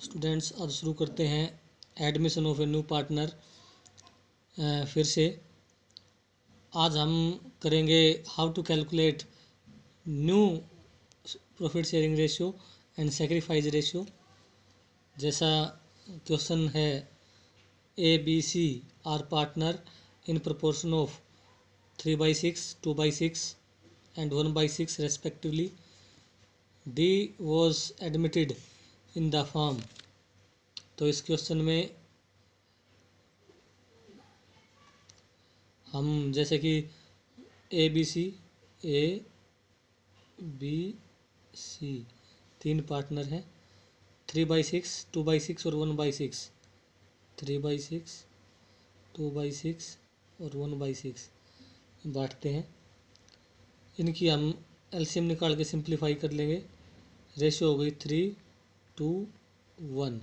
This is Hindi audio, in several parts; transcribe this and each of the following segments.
स्टूडेंट्स, अब शुरू करते हैं admission of a new partner. फिर से आज हम करेंगे how to calculate new profit sharing ratio and sacrifice ratio. जैसा क्वेश्चन है, A B C are partner in proportion of 3/6, 2/6 and 1/6 respectively. D was admitted in the firm। तो इस क्वेश्चन में हम जैसे कि ए बी सी तीन पार्टनर हैं, 3/6, 2/6 और 1/6, 3/6, 2/6 और 1/6 बांटते हैं। इनकी हम एलसीएम निकाल के सिंप्लीफाई कर लेंगे। रेशियो हो गई 3:1,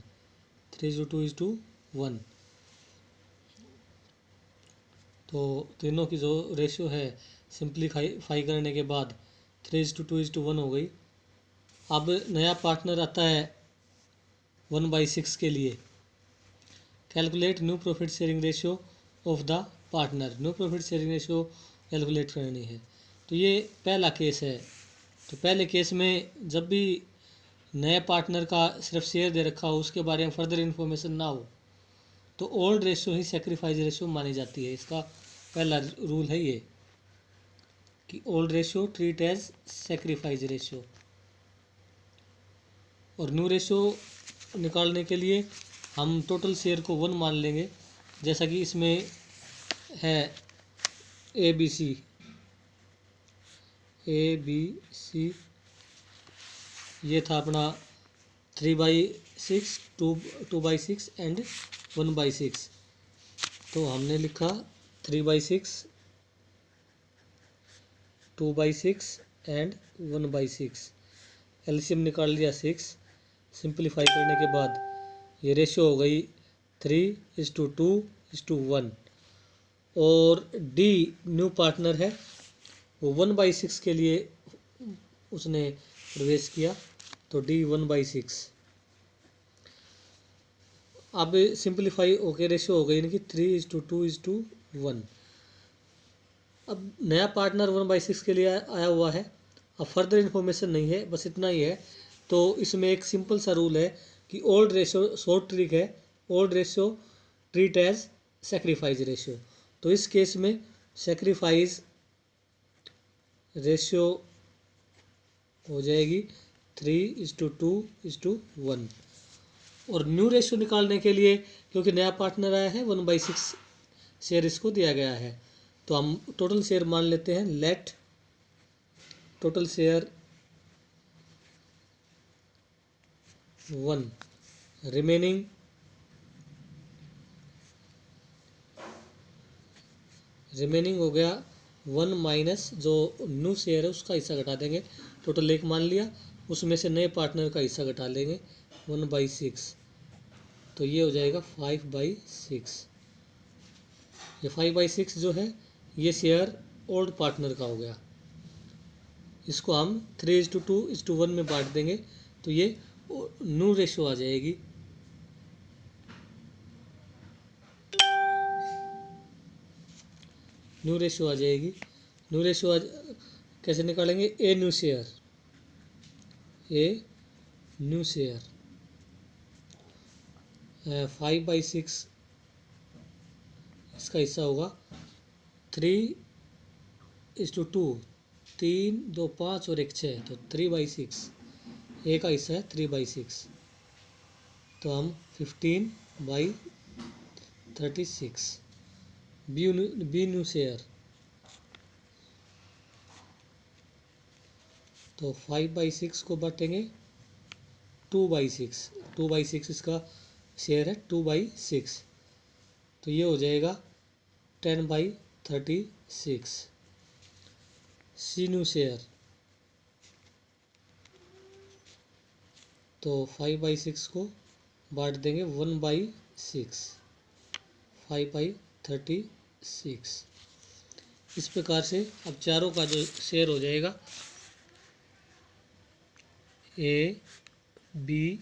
3:2:1। तो तीनों की जो रेशियो है सिंप्लीफाई करने के बाद 3:2:1 हो गई। अब नया पार्टनर आता है 1/6 के लिए। Calculate new profit sharing ratio of the partner. New profit sharing ratio calculate करनी है। तो ये पहला केस है। तो पहले केस में जब भी नए पार्टनर का सिर्फ शेयर दे रखा हो, उसके बारे में फर्दर इन्फॉर्मेशन ना हो, तो ओल्ड रेशियो ही सेक्रीफाइस रेशियो मानी जाती है। इसका पहला रूल है ये कि old ratio treat as sacrifice ratio. और न्यू रेशियो निकालने के लिए हम टोटल शेयर को 1 मान लेंगे। जैसा कि इसमें है ए बी सी, ये था अपना 3/6, 2/6 एंड 1/6। तो हमने लिखा 3/6, 2/6 एंड 1/6। एलसीएम निकाल लिया 6। सिंप्लीफाई करने के बाद ये रेशियो हो गई 3:2:1। और डी न्यू पार्टनर है, वो 1/6 के लिए उसने प्रवेश किया, तो डी 1/6। अब सिंप्लीफाई होके रेशियो हो गई इनकी 3:2:1। अब नया पार्टनर 1/6 के लिए आया हुआ है। अब फर्दर इन्फॉर्मेशन नहीं है, बस इतना ही है। तो इसमें एक सिंपल सा रूल है कि ओल्ड रेशियो, शॉर्ट ट्रिक है, old ratio treat as sacrifice ratio. तो इस केस में सेक्रीफाइस रेशियो हो जाएगी 3:2:1। और न्यू रेशियो निकालने के लिए, क्योंकि नया पार्टनर आया है, 1/6 शेयर इसको दिया गया है, तो हम टोटल शेयर मान लेते हैं। लेट टोटल शेयर 1, रिमेनिंग हो गया 1 माइनस जो न्यू शेयर है उसका हिस्सा घटा देंगे। टोटल 1 मान लिया, उसमें से नए पार्टनर का हिस्सा घटा लेंगे 1/6। तो ये हो जाएगा 5/6। ये 5/6 जो है ये शेयर ओल्ड पार्टनर का हो गया। इसको हम 3:2:1 में बांट देंगे, तो ये न्यू रेशियो आ जाएगी। न्यू रेशियो आ जाएगी। न्यू रेशियो कैसे निकालेंगे? ए न्यू शेयर 5/6 इसका हिस्सा होगा 3:2, 3, 2, 5 और 1, 6, तो 3/6। ए का हिस्सा है 3/6, तो हम 15/36। बी न्यू शेयर, तो 5/6 को बांटेंगे 2/6। 2/6 इसका शेयर है 2/6, तो ये हो जाएगा 10/36। सी न्यू शेयर, तो 5/6 को बांट देंगे 1/6, 5/36। इस प्रकार से अब चारों का जो शेयर हो जाएगा ए बी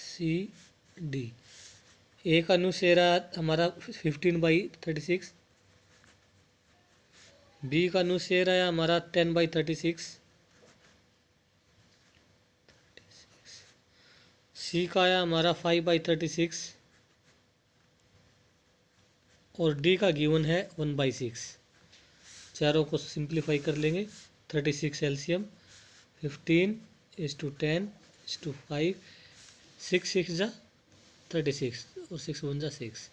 सी डी। ए का न्यू शेयर आया हमारा 15/36, बी का न्यू शेयर आया हमारा 10/36, सी का आया हमारा 5/36 और डी का गिवन है 1/6। चारों को सिंप्लीफाई कर लेंगे। 36 एलसीएम, 15:10:5, 6 6 जा 36 और 6 1 जा 6।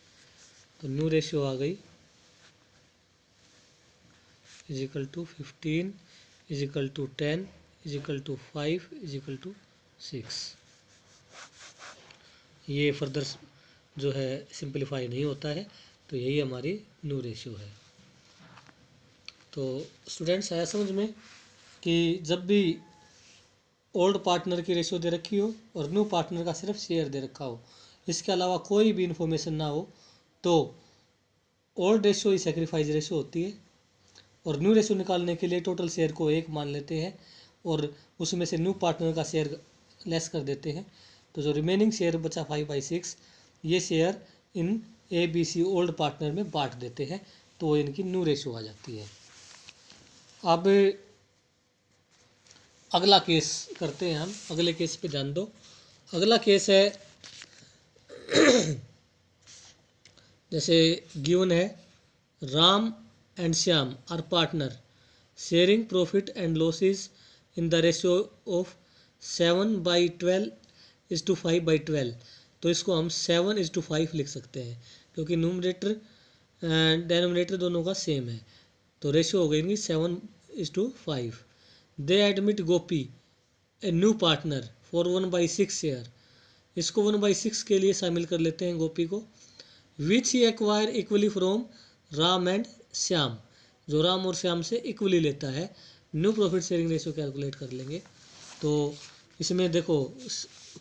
तो न्यू रेशियो आ गई =15 =10 5 6। ये फर्दर जो है सिंप्लीफाई नहीं होता है, तो यही हमारी न्यू रेशियो है। तो स्टूडेंट्स आया समझ में कि जब भी ओल्ड पार्टनर की रेशियो दे रखी हो और न्यू पार्टनर का सिर्फ शेयर दे रखा हो, इसके अलावा कोई भी इन्फॉर्मेशन ना हो, तो ओल्ड रेशियो ही सेक्रीफाइस रेशियो होती है। और न्यू रेशियो निकालने के लिए टोटल शेयर को 1 मान लेते हैं और उसमें से न्यू पार्टनर का शेयर लेस कर देते हैं। तो जो रिमेनिंग शेयर बचा 5/6, ये share in A B C old partner में बांट देते हैं, तो इनकी न्यू रेशियो आ जाती है। अब अगला केस करते हैं हम। अगले केस पे ध्यान दो। अगला केस है जैसे गिवन है Ram and Shyam are partner sharing profit and losses in the ratio of 7/12:5/12। तो इसको हम 7:5 लिख सकते हैं, क्योंकि न्यूमरेटर एंड डेनोमिनेटर दोनों का सेम है। तो रेशियो हो गई 7:5। दे admit Gopi A new partner for 1/6 share. इसको 1/6 के लिए शामिल कर लेते हैं गोपी को। Which he acquire equally from Ram and Shyam, जो राम और श्याम से इक्वली लेता है। New profit sharing ratio calculate कर लेंगे। तो इसमें देखो,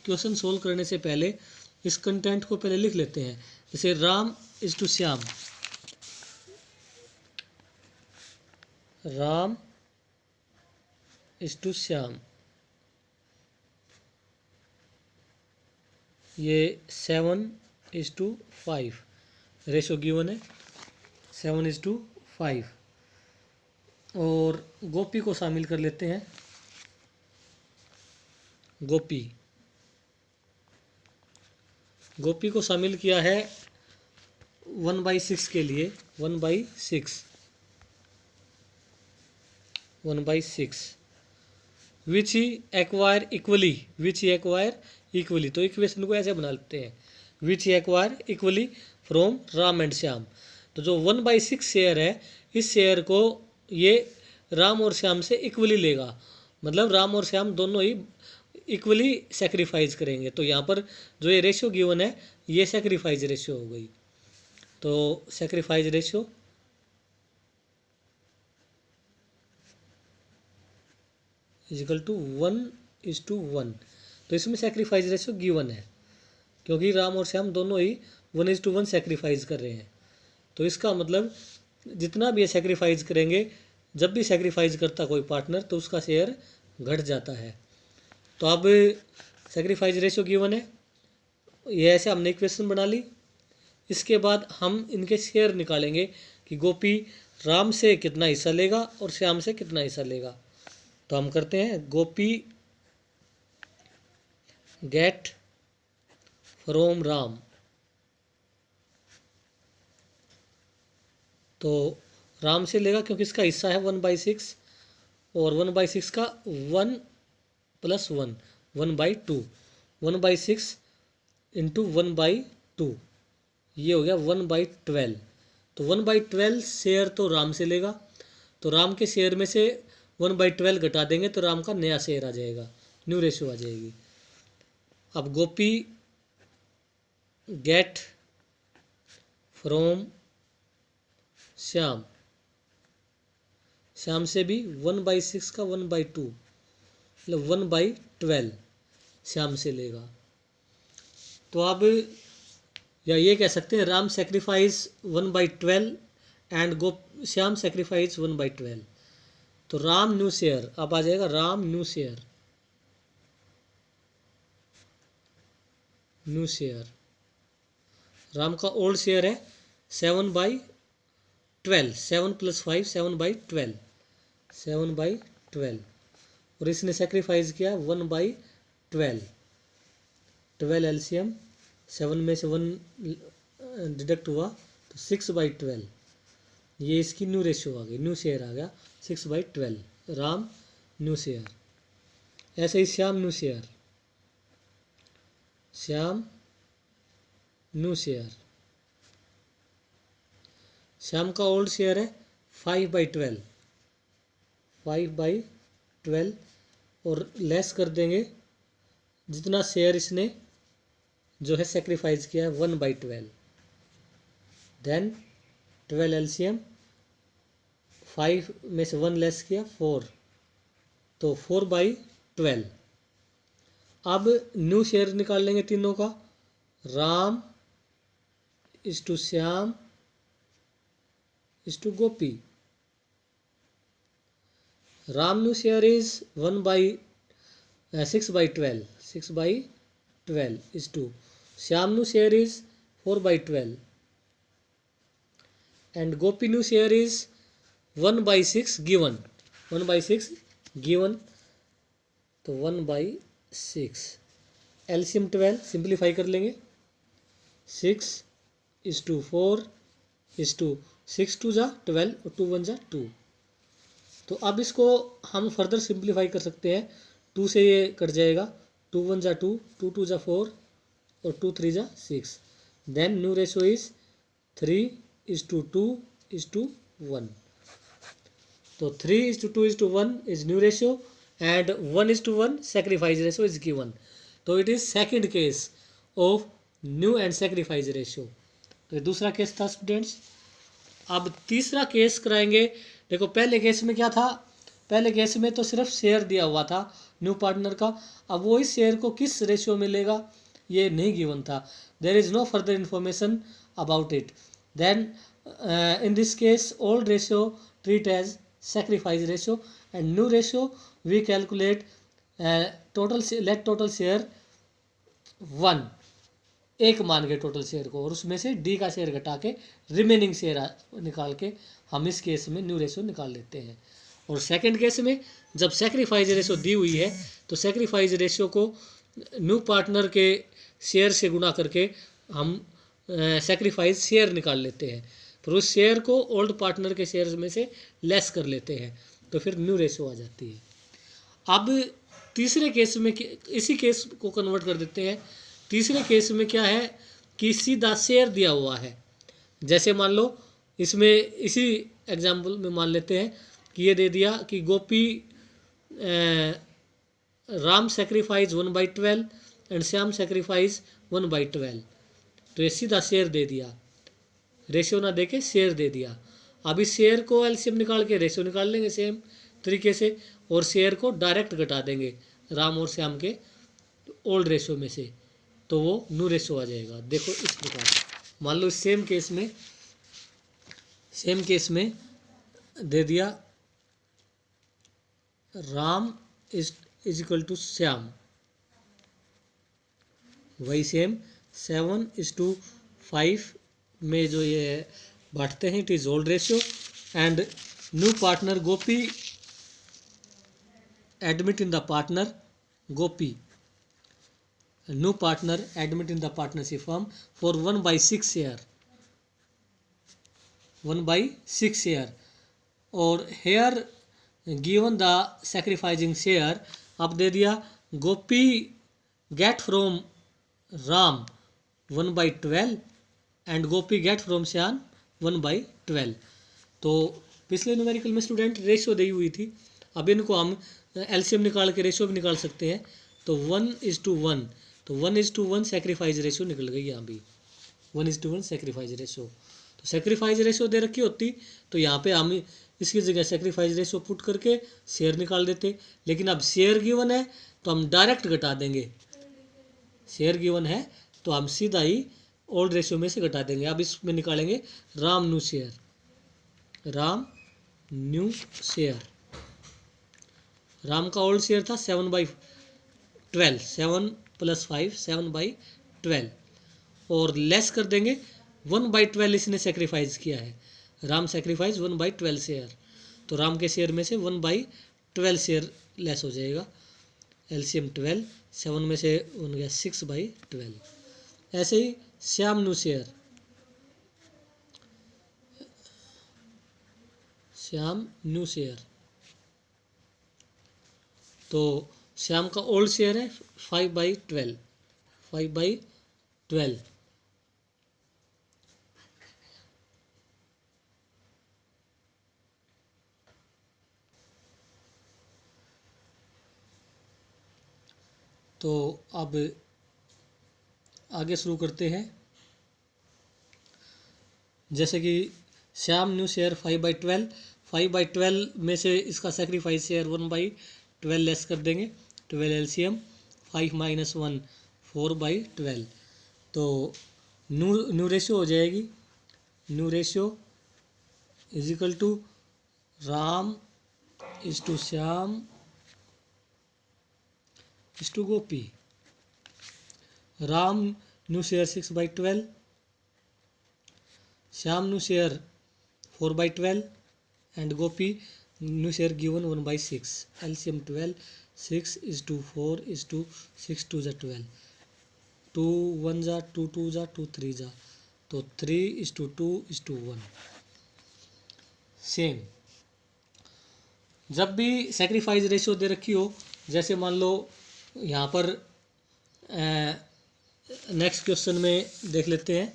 क्वेश्चन सोल्व करने से पहले इस कंटेंट को पहले लिख लेते हैं। जैसे Ram is to Shyam, Ram is to Shyam, ये 7:5 रेशो गिवन है, 7:5। और गोपी को शामिल कर लेते हैं। गोपी को शामिल किया है 1/6 के लिए, 1/6 विच ही एक्वायर इक्वली। तो इक्वेशन को ऐसे बना लेते हैं, which he acquire equally from Ram and Shyam. तो जो 1/6 शेयर है, इस शेयर को ये राम और श्याम से इक्वली लेगा, मतलब राम और श्याम दोनों ही इक्वली सेक्रीफाइस करेंगे। तो यहाँ पर जो ये रेशियो गिवन है, ये सेक्रीफाइस रेशियो हो गई। तो सेक्रीफाइस रेशियो = 1:1। तो इसमें सेक्रीफाइस रेशियो गिवन है, क्योंकि राम और श्याम दोनों ही 1:1 सेक्रीफाइस कर रहे हैं। तो इसका मतलब जितना भी ये सेक्रीफाइस करेंगे, जब भी सेक्रीफाइस करता कोई पार्टनर, तो उसका शेयर घट जाता है। तो अब सेक्रीफाइस रेशियो गिवन है, ये ऐसे हमने इक्वेशन बना ली। इसके बाद हम इनके शेयर निकालेंगे कि गोपी राम से कितना हिस्सा लेगा और श्याम से कितना हिस्सा लेगा। तो हम करते हैं, गोपी गेट फ्रॉम राम। तो राम से लेगा क्योंकि इसका हिस्सा है 1/6, और 1/6 का 1 + 1 1/2, 1/6 × 1/2, ये हो गया 1/12। तो 1/12 शेयर तो राम से लेगा, तो राम के शेयर में से 1/12 घटा देंगे तो राम का नया शेयर आ जाएगा, न्यू रेशियो आ जाएगी। अब गोपी गेट फ्रॉम श्याम, श्याम से भी 1/6 का 1/2, मतलब 1/12 श्याम से लेगा। तो अब या ये कह सकते हैं, Ram sacrifice 1/12 and Shyam sacrifice 1/12। तो राम न्यू शेयर, अब आ जाएगा Ram new share new share. Ram का ओल्ड शेयर है 7/12, 7 + 5 7/12, 7/12 और इसने सेक्रीफाइस किया 1/12, 12 एलसीएम, 7 में से 1 डिडक्ट हुआ तो 6/12, ये इसकी न्यू रेशियो आ गई, न्यू शेयर आ गया 6/12, राम न्यू शेयर। ऐसे ही Shyam new share, Shyam new share. Shyam का ओल्ड शेयर है 5/12, 5/12 और लेस कर देंगे जितना शेयर इसने जो है सेक्रीफाइस किया है 1/12, देन 12 एलसीएम, 5 में से 1 लेस किया 4, तो 4/12। अब न्यू शेयर निकाल लेंगे तीनों का, Ram is to Shyam is to Gopi. Ram new share is 6/12, 6/12 is to Shyam new share is 4/12 and Gopi new share is 1/6 given, 1/6 given, तो 1/6 एलसीएम 12 सिंप्लीफाई कर लेंगे, 6:4 6 2 जा 12 और 2 1 जा 2। तो अब इसको हम फर्दर सिंप्लीफाई कर सकते हैं, 2 से ये कट जाएगा, 2 1 जा 2, 2 2 जा 4 और 2 3 जा 6, देन न्यू रेशो इज 3:2:1, तो 3:2:1 is new ratio and 1:1 sacrifice ratio is given, तो it is second case of new and sacrifice ratio. तो ये दूसरा केस था स्टूडेंट्स। अब तीसरा केस कराएंगे। देखो पहले केस में क्या था, पहले केस में तो सिर्फ शेयर दिया हुआ था न्यू पार्टनर का, अब वो इस शेयर को किस रेशियो में लेगा ये नहीं गिवन था, there is no further information about it, then in this case old ratio treat as sacrifice ratio and new ratio we calculate let total share 1 एक मान के टोटल शेयर को और उसमें से डी का शेयर घटा के रिमेनिंग शेयर निकाल के हम इस केस में न्यू रेशियो निकाल लेते हैं। और सेकंड केस में जब सेक्रीफाइस रेशियो दी हुई है तो सेक्रीफाइस रेशियो को न्यू पार्टनर के शेयर से गुणा करके हम सेक्रीफाइस शेयर निकाल लेते हैं, फिर उस शेयर को ओल्ड पार्टनर के शेयर में से लेस कर लेते हैं, तो फिर न्यू रेशियो आ जाती है। अब तीसरे केस में इसी केस को कन्वर्ट कर देते हैं। तीसरे केस में क्या है कि सीधा शेयर दिया हुआ है, जैसे मान लो इसमें इसी एग्जाम्पल में मान लेते हैं कि ये दे दिया कि Gopi Ram sacrifice 1/12 and Shyam sacrifice 1/12, तो ये सीधा शेयर दे दिया, रेशियो ना देके शेयर दे दिया। अब इस शेयर को एलसीएम निकाल के रेशियो निकाल लेंगे सेम तरीके से और शेयर को डायरेक्ट घटा देंगे राम और श्याम के ओल्ड रेशियो में से, तो वो न्यू रेशियो आ जाएगा। देखो इस प्रकार मान लो सेम केस में दे दिया Ram is equal to Shyam, वही सेम 7:5 में जो ये बांटते हैं it is old ratio and new partner Gopi admit in the partner Gopi, new partner admit in the partnership firm for 1/6 share, 1/6 share और here given the sacrificing share. अब दे दिया Gopi get from Ram 1/12 and Gopi get from Shyam 1/12। तो पिछले न्यूमेरिकल में स्टूडेंट रेशियो दी हुई थी, अब इनको हम एलसीएम निकाल के रेशियो भी निकाल सकते हैं, तो 1:1, तो 1:1 सेक्रीफाइस रेशियो निकल गई यहाँ भी, 1:1 सेक्रीफाइस रेशियो। तो सेक्रीफाइस रेशियो दे रखी होती तो यहाँ पे हम इसकी जगह सेक्रीफाइस रेशियो पुट करके शेयर निकाल देते, लेकिन अब शेयर गिवन है तो हम डायरेक्ट घटा देंगे, शेयर गिवन है तो हम सीधा ही ओल्ड रेशियो में से घटा देंगे। अब इसमें निकालेंगे Ram new share, Ram new share. Ram का ओल्ड शेयर था 7/12, 7 + 5 7/12 12 और लेस कर देंगे 1/12 इसने सेक्रीफाइस किया है। राम सेक्रीफाइस 1/12 शेयर, तो राम के शेयर में से 1/12 शेयर लेस हो जाएगा। एलसीएम 12, 7 में से 1 गया 6/12। ऐसे ही Shyam new share, Shyam new share, तो श्याम का ओल्ड शेयर है 5/12, 5/12। तो अब आगे शुरू करते हैं। जैसे कि श्याम न्यू शेयर 5/12, 5/12 में से इसका सेक्रीफाइस शेयर 1/12 लेस कर देंगे। 12 एलसीएम, 5 - 1 4/12। तो न्यू रेशियो हो जाएगी, new ratio is equal to Ram is to Shyam is to Gopi. Ram new share 6/12, Shyam new share 4/12 and Gopi new share given 1/6. LCM 12, 6 is to 4 is to 6 to the 12, 2 1 जा 2 2 जा 2 3 जा, तो 3 is to 2 is to 1। Same जब भी सेक्रीफाइस रेशियो दे रखी हो, जैसे मान लो यहाँ पर नेक्स्ट क्वेश्चन में देख लेते हैं।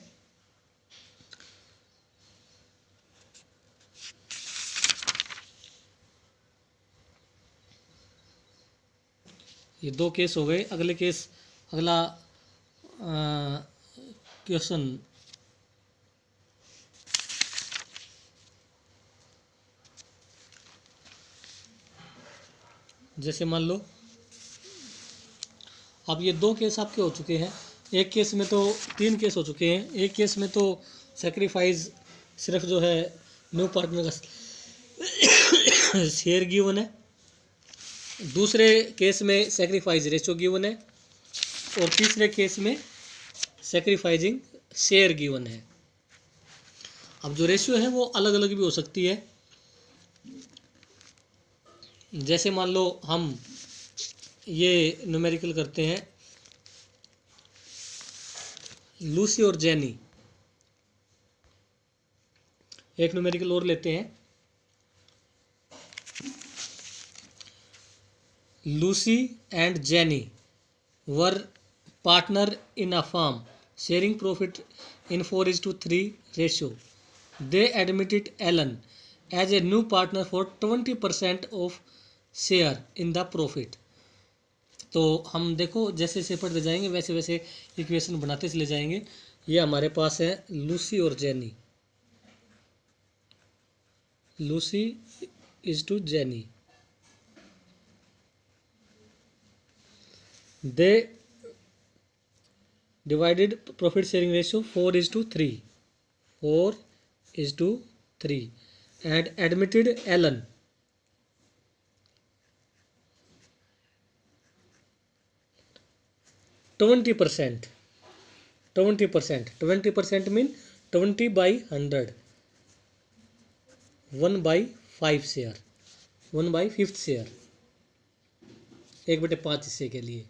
ये 2 केस हो गए। अगले केस, अगला क्वेश्चन जैसे मान लो अब ये 2 केस आपके हो चुके हैं। एक केस में तो 3 केस हो चुके हैं। एक केस में तो सेक्रीफाइस सिर्फ जो है न्यू पार्टनर का शेयर गिवन है। दूसरे केस में सेक्रीफाइस रेशियो गिवन है और तीसरे केस में सेक्रीफाइजिंग शेयर गिवन है। अब जो रेशियो है वो अलग अलग भी हो सकती है। जैसे मान लो हम ये न्यूमेरिकल करते हैं, लूसी और जेनी। एक न्यूमेरिकल और लेते हैं, Lucy and jenny were partner in a firm sharing profit in 4:3 ratio. They admitted Alan as a new partner for 20% of share in the profit. तो हम देखो जैसे जैसे पढ़ते जाएंगे वैसे वैसे इक्वेशन बनाते चले जाएंगे। ये हमारे पास है लूसी और जेनी। Lucy is to Jenny, they divided profit sharing ratio 4:3, 4:3 and admitted Alan twenty percent mean 20/100, 1/5 share, 1/5 share, 1/5 हिस्से के लिए।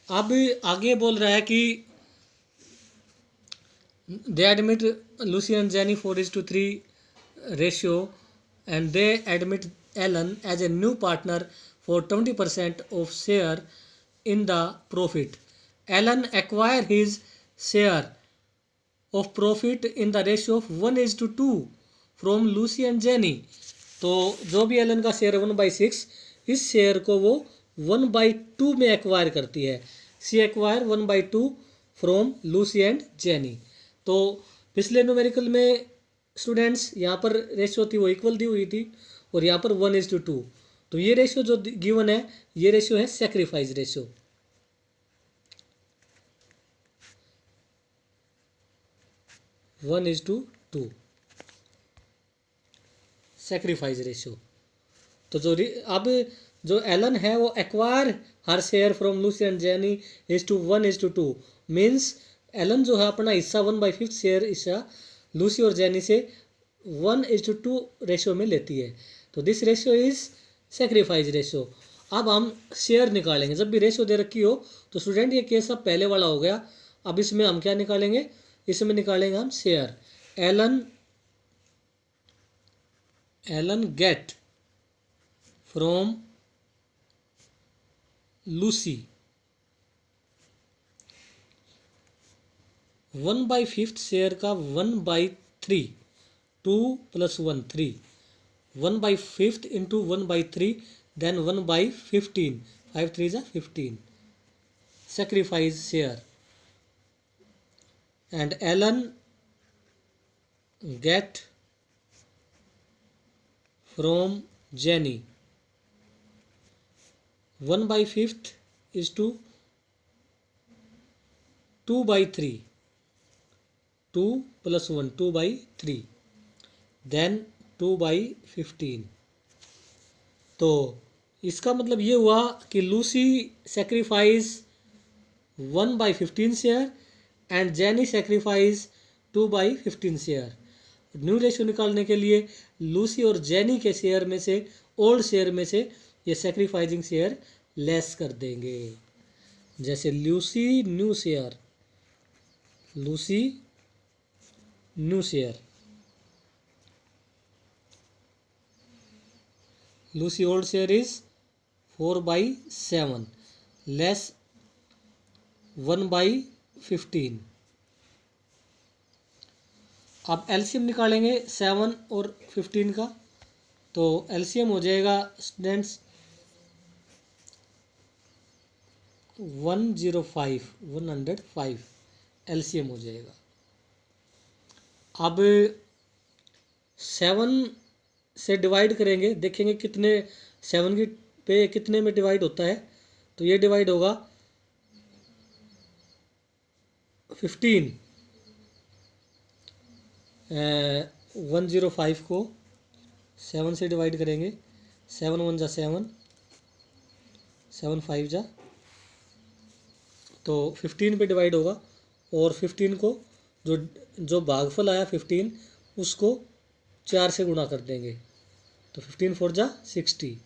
अब आगे बोल रहा है कि they admit Lucy and Jenny 4:3 ratio and they admit Alan as a new partner for 20% of share in the profit. Alan acquire his share of profit in the ratio of 1:2 from Lucy and Jenny. तो जो भी एलन का शेयर है 1/6, इस शेयर को वो 1/2 में एक्वायर करती है। C acquire 1/2 from Lucy and Jenny. तो पिछले न्यूमेरिकल में स्टूडेंट्स यहाँ पर रेशियो थी वो इक्वल दी हुई थी और यहाँ पर 1:2। तो ये रेशियो जो गिवन है ये रेशियो है sacrifice ratio. One is to two sacrifice ratio. तो जो अब जो एलन है वो acquire her share from Lucy and Jenny is to 1:2 means Alan जो है अपना हिस्सा 1/5 शेयर हिस्सा लूसी और जेनी से 1:2 रेशो में लेती है। तो this ratio is sacrifice ratio. अब हम शेयर निकालेंगे। जब भी रेशो दे रखी हो तो स्टूडेंट ये केस अब पहले वाला हो गया। अब इसमें हम क्या निकालेंगे, इसमें निकालेंगे हम share. Alan get from Lucy 1/5 share का 1/3, 2 + 1 3, 1/5 इंटू 1/3 देन 1/15, 5 3 जा 15 sacrifice share and Alan get from Jenny 1/5 is to 2/3, 2 + 1 2/3 then 2/15। तो इसका मतलब ये हुआ कि Lucy sacrifice 1/15 share and jenny sacrifice 2/15 share. New ratio निकालने के लिए लूसी और जेनी के शेयर में से, ओल्ड शेयर में से ये सेक्रीफाइसिंग शेयर लेस कर देंगे। जैसे Lucy new share, Lucy new share, Lucy old share is 4/7 less 1/15। अब एलसीएम निकालेंगे 7 और 15 का। तो एलसीएम हो जाएगा स्टूडेंट्स 105 एलसीएम हो जाएगा। अब 7 से डिवाइड करेंगे, देखेंगे कितने 7 की पे कितने में डिवाइड होता है। तो ये डिवाइड होगा 15 105 को 7 से डिवाइड करेंगे। 7 1 जा 7, 7 5 जा, तो 15 पे डिवाइड होगा। और 15 को जो भागफल आया 15 उसको 4 से गुणा कर देंगे। तो 15 4 जा 60।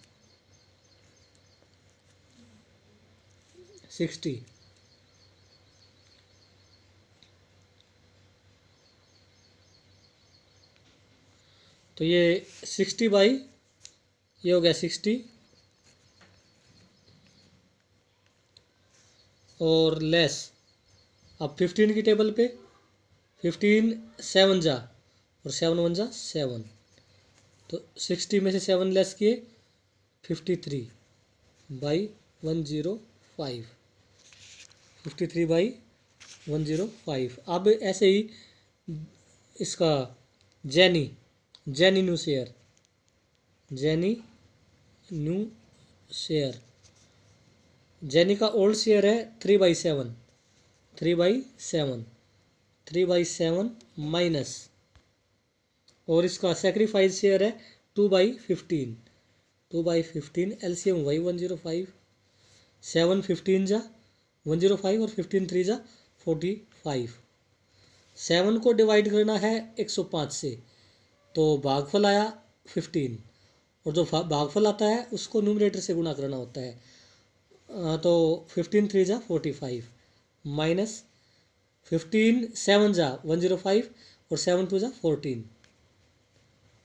तो ये 60 बाई ये हो गया 60 और लेस। अब 15 की टेबल पे 15 7 जा और 7 1 जा 7, तो 60 में से 7 लेस किए 53/105, 53/105। अब ऐसे ही इसका jenny new share, jenny new share, jenny का ओल्ड शेयर है 3/7, 3/7 माइनस, और इसका सेक्रीफाइस शेयर है 2/15 एलसीएम वही 105। 7 15 जा 105 और 15 3 जा 45। 7 को डिवाइड करना है 105 से, तो भागफल आया 15 और जो भागफल आता है उसको न्यूमरेटर से गुणा करना होता है। तो 15 3 जा 45 माइनस 15 7 जा 105 और 7 2 जा 14।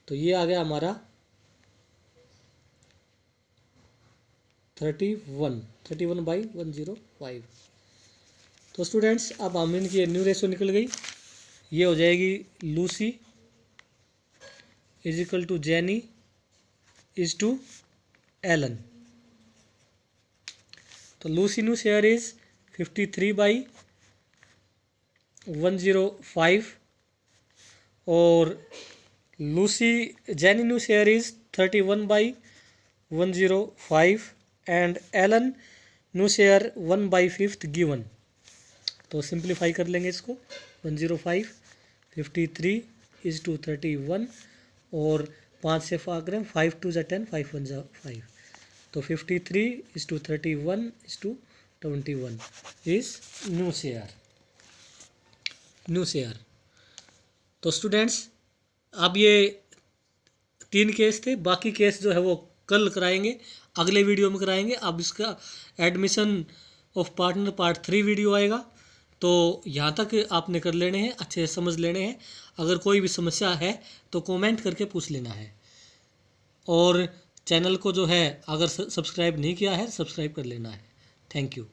तो ये आ गया हमारा 31/105। तो स्टूडेंट्स अब हम इनकी न्यू रेशो निकल गई। ये हो जाएगी Lucy is equal to Jenny is to Alan. तो लूसी न्यू शेयर इज 53/105 और Lucy Jenny new share is 31/105 and Alan new share 1/5 given. तो सिंप्लीफाई कर लेंगे इसको। 105 53 इज टू 31 और 5 से भाग रहे हैं, 5 2 जा 10, 5 1 जा 5। तो 53 is to 31 is to 21 is new share. New share. तो स्टूडेंट्स अब ये 3 केस थे, बाकी केस जो है वो कल कराएंगे, अगले वीडियो में कराएंगे। अब इसका admission of partner part 3 video आएगा। तो यहाँ तक आपने कर लेने हैं, अच्छे से समझ लेने हैं। अगर कोई भी समस्या है तो कमेंट करके पूछ लेना है, और चैनल को जो है अगर सब्सक्राइब नहीं किया है सब्सक्राइब कर लेना है। Thank you.